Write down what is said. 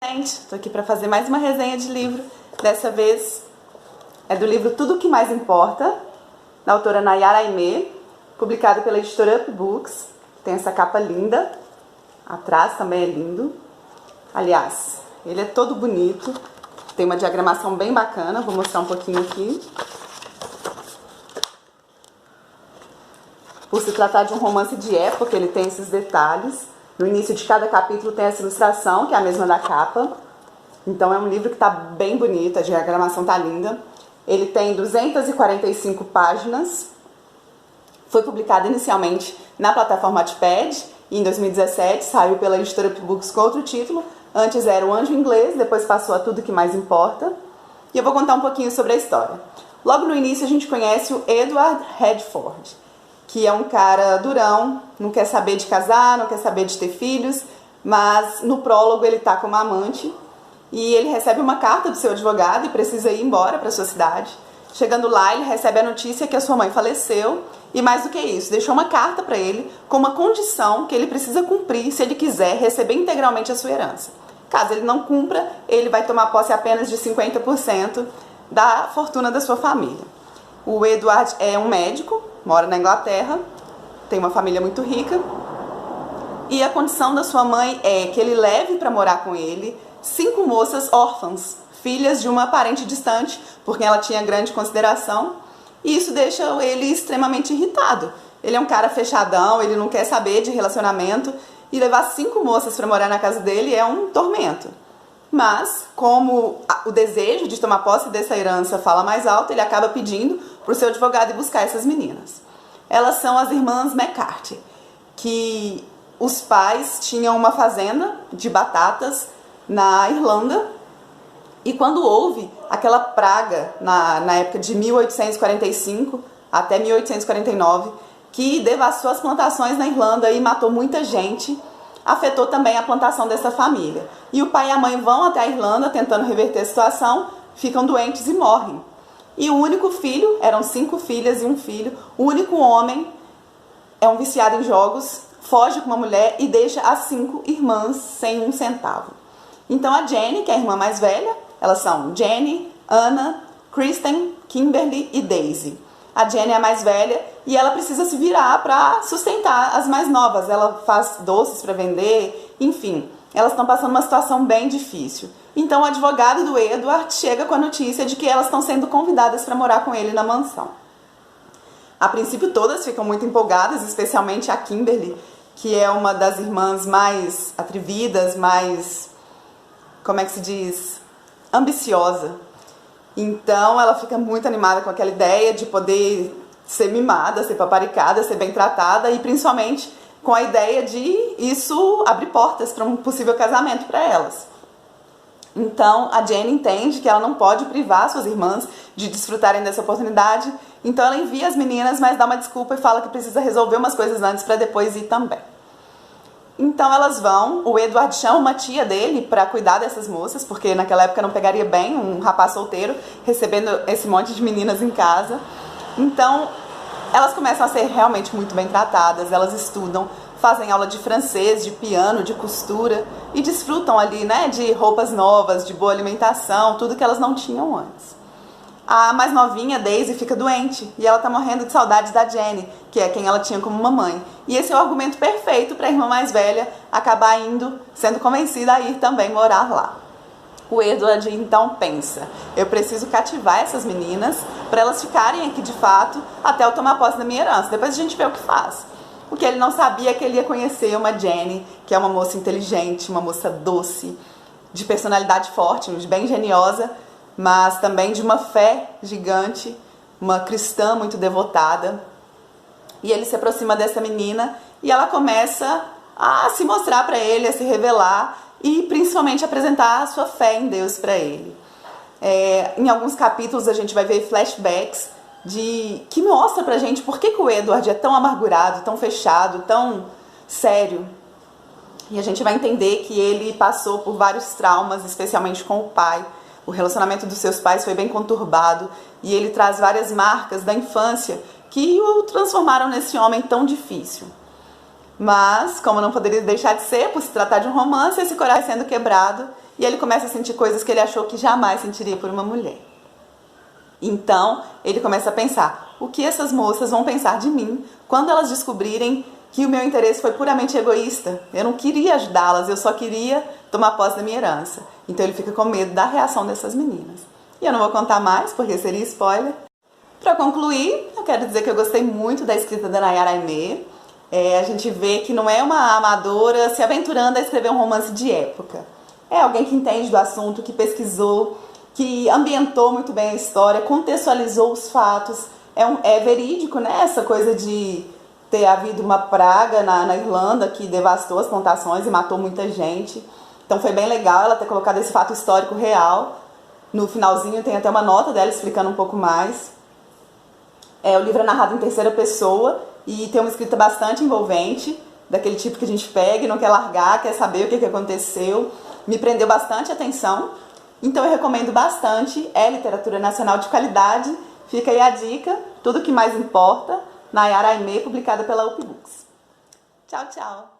Gente, tô aqui para fazer mais uma resenha de livro. Dessa vez é do livro Tudo o que Mais Importa, da autora Nayara Aimee, publicado pela editora Up Books. Tem essa capa linda, atrás também é lindo. Aliás, ele é todo bonito, tem uma diagramação bem bacana, vou mostrar um pouquinho aqui. Por se tratar de um romance de época, ele tem esses detalhes. No início de cada capítulo tem essa ilustração, que é a mesma da capa. Então é um livro que está bem bonito, a diagramação está linda. Ele tem 245 páginas. Foi publicado inicialmente na plataforma Wattpad e em 2017 saiu pela editora Up Books com outro título. Antes era O Anjo Inglês, depois passou a Tudo o que Mais Importa. E eu vou contar um pouquinho sobre a história. Logo no início a gente conhece o Edward Redford, que é um cara durão, não quer saber de casar, não quer saber de ter filhos, mas no prólogo ele tá com uma amante e ele recebe uma carta do seu advogado e precisa ir embora para sua cidade. Chegando lá, ele recebe a notícia que a sua mãe faleceu e, mais do que isso, deixou uma carta para ele com uma condição que ele precisa cumprir se ele quiser receber integralmente a sua herança. Caso ele não cumpra, ele vai tomar posse apenas de 50% da fortuna da sua família. O Edward é um médico, mora na Inglaterra, tem uma família muito rica, e a condição da sua mãe é que ele leve para morar com ele 5 moças órfãs, filhas de uma parente distante, porque ela tinha grande consideração, e isso deixa ele extremamente irritado. Ele é um cara fechadão, ele não quer saber de relacionamento, e levar 5 moças para morar na casa dele é um tormento. Mas, como o desejo de tomar posse dessa herança fala mais alto, ele acaba pedindo para o seu advogado ir buscar essas meninas. Elas são as irmãs McCarthy, que os pais tinham uma fazenda de batatas na Irlanda, e quando houve aquela praga na época de 1845 até 1849, que devastou as plantações na Irlanda e matou muita gente, afetou também a plantação dessa família. E o pai e a mãe vão até a Irlanda tentando reverter a situação, ficam doentes e morrem. E o único filho, eram 5 filhas e um filho, o único homem é um viciado em jogos, foge com uma mulher e deixa as 5 irmãs sem um centavo. Então a Jenny, que é a irmã mais velha, elas são Jenny, Anna, Kristen, Kimberly e Daisy. A Jenny é a mais velha e ela precisa se virar para sustentar as mais novas. Ela faz doces para vender, enfim. Elas estão passando uma situação bem difícil. Então o advogado do Edward chega com a notícia de que elas estão sendo convidadas para morar com ele na mansão. A princípio todas ficam muito empolgadas, especialmente a Kimberly, que é uma das irmãs mais atrevidas, mais, como é que se diz, ambiciosa. Então ela fica muito animada com aquela ideia de poder ser mimada, ser paparicada, ser bem tratada e principalmente com a ideia de isso abrir portas para um possível casamento para elas. Então a Jenny entende que ela não pode privar suas irmãs de desfrutarem dessa oportunidade, então ela envia as meninas, mas dá uma desculpa e fala que precisa resolver umas coisas antes para depois ir também. Então elas vão, o Edward chama uma tia dele para cuidar dessas moças, porque naquela época não pegaria bem um rapaz solteiro recebendo esse monte de meninas em casa. Então elas começam a ser realmente muito bem tratadas, elas estudam, fazem aula de francês, de piano, de costura e desfrutam ali, né, de roupas novas, de boa alimentação, tudo que elas não tinham antes. A mais novinha, Daisy, fica doente e ela tá morrendo de saudades da Jenny, que é quem ela tinha como mamãe. E esse é o argumento perfeito para a irmã mais velha acabar sendo convencida a ir também morar lá. O Edward então pensa, eu preciso cativar essas meninas para elas ficarem aqui de fato até eu tomar posse da minha herança. Depois a gente vê o que faz. O que ele não sabia é que ele ia conhecer uma Jenny, que é uma moça inteligente, uma moça doce, de personalidade forte, bem geniosa, mas também de uma fé gigante, uma cristã muito devotada. E ele se aproxima dessa menina e ela começa a se mostrar para ele, a se revelar e principalmente apresentar a sua fé em Deus para ele. Em alguns capítulos a gente vai ver flashbacks que mostra pra gente por que o Edward é tão amargurado, tão fechado, tão sério. E a gente vai entender que ele passou por vários traumas, especialmente com o pai. O relacionamento dos seus pais foi bem conturbado e ele traz várias marcas da infância que o transformaram nesse homem tão difícil. Mas, como não poderia deixar de ser, por se tratar de um romance, esse coração sendo quebrado e ele começa a sentir coisas que ele achou que jamais sentiria por uma mulher. Então, ele começa a pensar, o que essas moças vão pensar de mim quando elas descobrirem que o meu interesse foi puramente egoísta? Eu não queria ajudá-las, eu só queria tomar posse da minha herança. Então ele fica com medo da reação dessas meninas. E eu não vou contar mais, porque seria spoiler. Para concluir, eu quero dizer que eu gostei muito da escrita da Nayara Aimee. A gente vê que não é uma amadora se aventurando a escrever um romance de época. É alguém que entende do assunto, que pesquisou, que ambientou muito bem a história, contextualizou os fatos. É verídico, né? Essa coisa de ter havido uma praga na Irlanda que devastou as plantações e matou muita gente. Então foi bem legal ela ter colocado esse fato histórico real. No finalzinho tem até uma nota dela explicando um pouco mais. O livro é narrado em terceira pessoa e tem uma escrita bastante envolvente, daquele tipo que a gente pega e não quer largar, quer saber o que aconteceu. Me prendeu bastante a atenção, então eu recomendo bastante. É literatura nacional de qualidade. Fica aí a dica, Tudo o que Mais importa, Nayara Aimee, publicada pela UP Books. Tchau, tchau!